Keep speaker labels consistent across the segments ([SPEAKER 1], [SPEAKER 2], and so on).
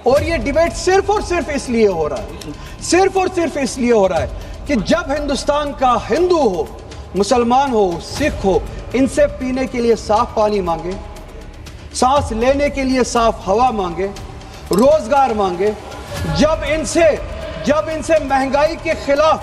[SPEAKER 1] اور یہ ڈیبیٹ صرف اور صرف اس لیے ہو رہا ہے، صرف اور صرف اس لیے ہو رہا ہے کہ جب ہندوستان کا ہندو ہو، مسلمان ہو، سکھ ہو، ان سے پینے کے لیے صاف پانی مانگے، سانس لینے کے لیے صاف ہوا مانگے، روزگار مانگے، جب ان سے مہنگائی کے خلاف،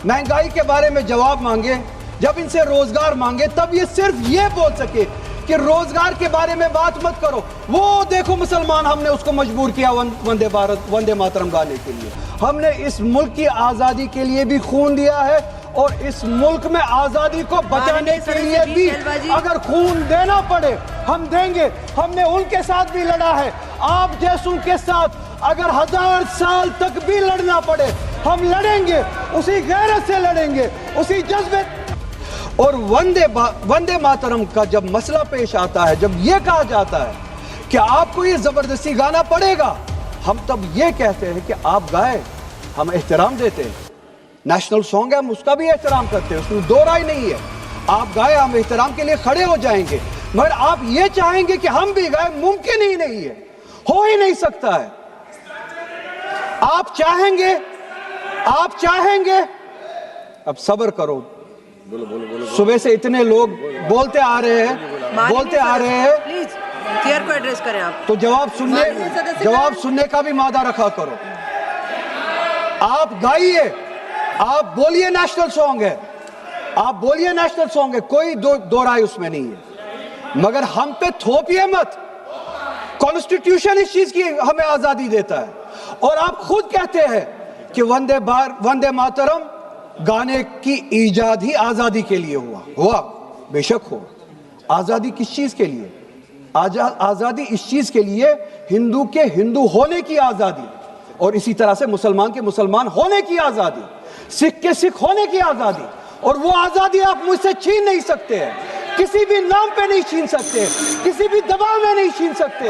[SPEAKER 1] مہنگائی کے بارے میں جواب مانگے، جب ان سے روزگار مانگے، تب یہ صرف یہ بول سکے کہ روزگار کے بارے میں بات مت کرو، وہ دیکھو مسلمان ہم نے اس کو مجبور کیا وندے ماترم گانے کے لیے۔ ہم نے اس ملک کی آزادی کے لیے بھی خون دیا ہے، اور اس ملک میں آزادی کو بچانے کے لیے بھی اگر خون دینا پڑے ہم دیں گے۔ ہم نے ان کے ساتھ بھی لڑا ہے، آپ جیسوں کے ساتھ اگر 1000 سال تک بھی لڑنا پڑے ہم لڑیں گے، اسی غیرت سے لڑیں گے، اسی جذبے۔ اور وندے ماترم کا جب مسئلہ پیش آتا ہے، جب یہ کہا جاتا ہے کہ آپ کو یہ زبردستی گانا پڑے گا، ہم تب یہ کہتے ہیں کہ آپ گائے، ہم احترام دیتے ہیں، نیشنل سانگ ہے، ہم اس کا بھی احترام کرتے ہیں، اس میں دو رائے نہیں ہے، آپ گائے، ہم احترام کے لیے کھڑے ہو جائیں گے، مگر آپ یہ چاہیں گے کہ ہم بھی گائے، ممکن ہی نہیں ہے، ہو ہی نہیں سکتا ہے۔ آپ چاہیں گے، اب صبر کرو، صبح سے اتنے لوگ بولتے آ رہے ہیں
[SPEAKER 2] پلیز چیئر کو ایڈریس کریں آپ،
[SPEAKER 1] تو جواب سننے کا بھی مادہ رکھا کرو۔ آپ گائیے، آپ بولیے نیشنل سانگ ہے، آپ بولیے نیشنل سانگ ہے، کوئی دو رائے اس میں نہیں ہے، مگر ہم پہ تھوپیے مت۔ کانسٹیٹیوشن اس چیز کی ہمیں آزادی دیتا ہے، اور آپ خود کہتے ہیں کہ وندے ماترم گانے کی ایجاد ہی آزادی کے لیے ہوا، بے شک ہو۔ آزادی کس چیز کے لیے؟ آزادی اس چیز کے لیے ہندو کے ہندو ہونے کی آزادی، اور اسی طرح سے مسلمان کے مسلمان ہونے کی آزادی، سکھ کے سکھ ہونے کی آزادی، اور وہ آزادی آپ مجھ سے چھین نہیں سکتے ہیں، کسی بھی نام پہ نہیں چھین سکتے، کسی بھی دباؤ میں نہیں چھین سکتے،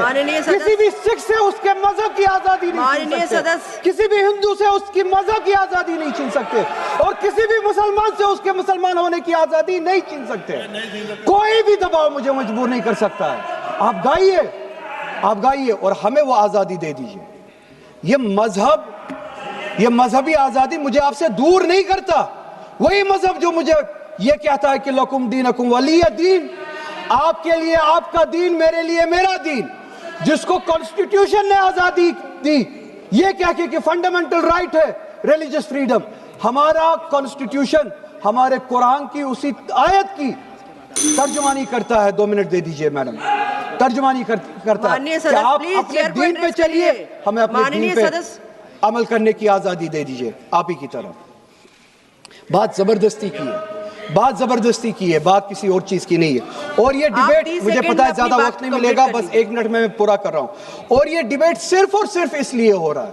[SPEAKER 1] کسی بھی سکھ سے اس کے مذہب کی آزادی نہیں چھین سکتے، کسی بھی ہندو سے اس کی مذہب کی آزادی نہیں چھین سکتے، اور کسی بھی مسلمان سے اس کے مسلمان ہونے کی آزادی نہیں چھین سکتے۔ کوئی بھی دباؤ مجھے مجبور نہیں کر سکتا ہے۔ آپ گائیے اور ہمیں وہ آزادی دے دیجئے۔ یہ مذہبی آزادی مجھے آپ سے دور نہیں کرتا، وہی مذہب جو مجھے یہ کہتا ہے کہ لکم دینکم ولی دین، آپ کے لیے آپ کا دین، میرے لیے میرا دین، جس کو کانسٹیٹیوشن نے آزادی دی، یہ کہہ کے کہ فنڈامنٹل رائٹ ہے ریلیجس فریڈم۔ ہمارا کانسٹیٹیوشن ہمارے قرآن کی اسی آیت کی ترجمانی کرتا ہے۔ 2 منٹ دے دیجئے میڈم، ترجمانی کرتا ہے کہ آپ اپنے دین پہ چلیے، ہمیں اپنے دین پہ عمل کرنے کی آزادی دے دیجئے۔ آپ ہی کی طرف بات زبردستی کی ہے، بات کسی اور چیز کی نہیں ہے۔ اور یہ ڈیبیٹ، مجھے پتا ہے زیادہ وقت نہیں ملے گا، بس 1 منٹ میں پورا کر رہا ہوں۔ اور یہ ڈیبیٹ صرف اور صرف اس لیے ہو رہا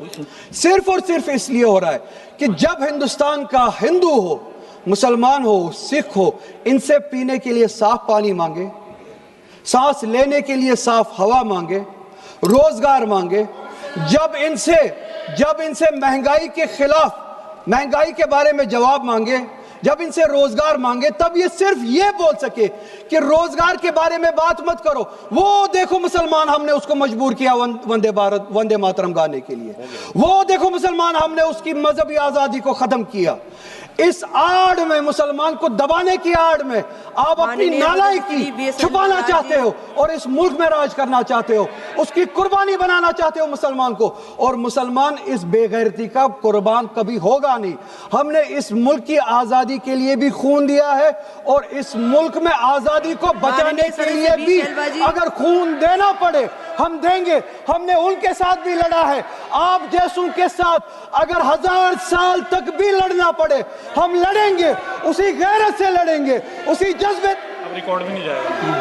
[SPEAKER 1] ہے کہ جب ہندوستان کا ہندو ہو، مسلمان ہو، سکھ ہو، ان سے پینے کے لیے صاف پانی مانگے، سانس لینے کے لیے صاف ہوا مانگے، روزگار مانگے، جب ان سے مہنگائی کے خلاف، مہنگائی کے بارے میں جواب مانگے، جب ان سے روزگار مانگے، تب یہ صرف یہ بول سکے کہ روزگار کے بارے میں بات مت کرو، وہ دیکھو مسلمان ہم نے اس کو مجبور کیا وندے ماترم گانے کے لیے، وہ دیکھو مسلمان ہم نے اس کی مذہبی آزادی کو ختم کیا۔ اس آڑ میں، مسلمان کو دبانے کی آڑ میں آپ اپنی نالائکی چھپانا چاہتے ہو، اور اس ملک میں راج کرنا چاہتے ہو، اس کی قربانی بنانا چاہتے ہو مسلمان کو، اور مسلمان اس بے غیرتی کا قربان کبھی ہوگا نہیں۔ ہم نے اس ملک کی آزادی کے لیے بھی خون دیا ہے، اور اس ملک میں آزادی کو بچانے کے لیے بھی اگر خون دینا پڑے ہم دیں گے۔ ہم نے ان کے ساتھ بھی لڑا ہے، آپ جیسوں کے ساتھ اگر 1000 سال تک بھی لڑنا پڑے ہم لڑیں گے، اسی غیرت سے لڑیں گے، اسی جذبے۔
[SPEAKER 3] اب ریکارڈ بھی نہیں جائے گا۔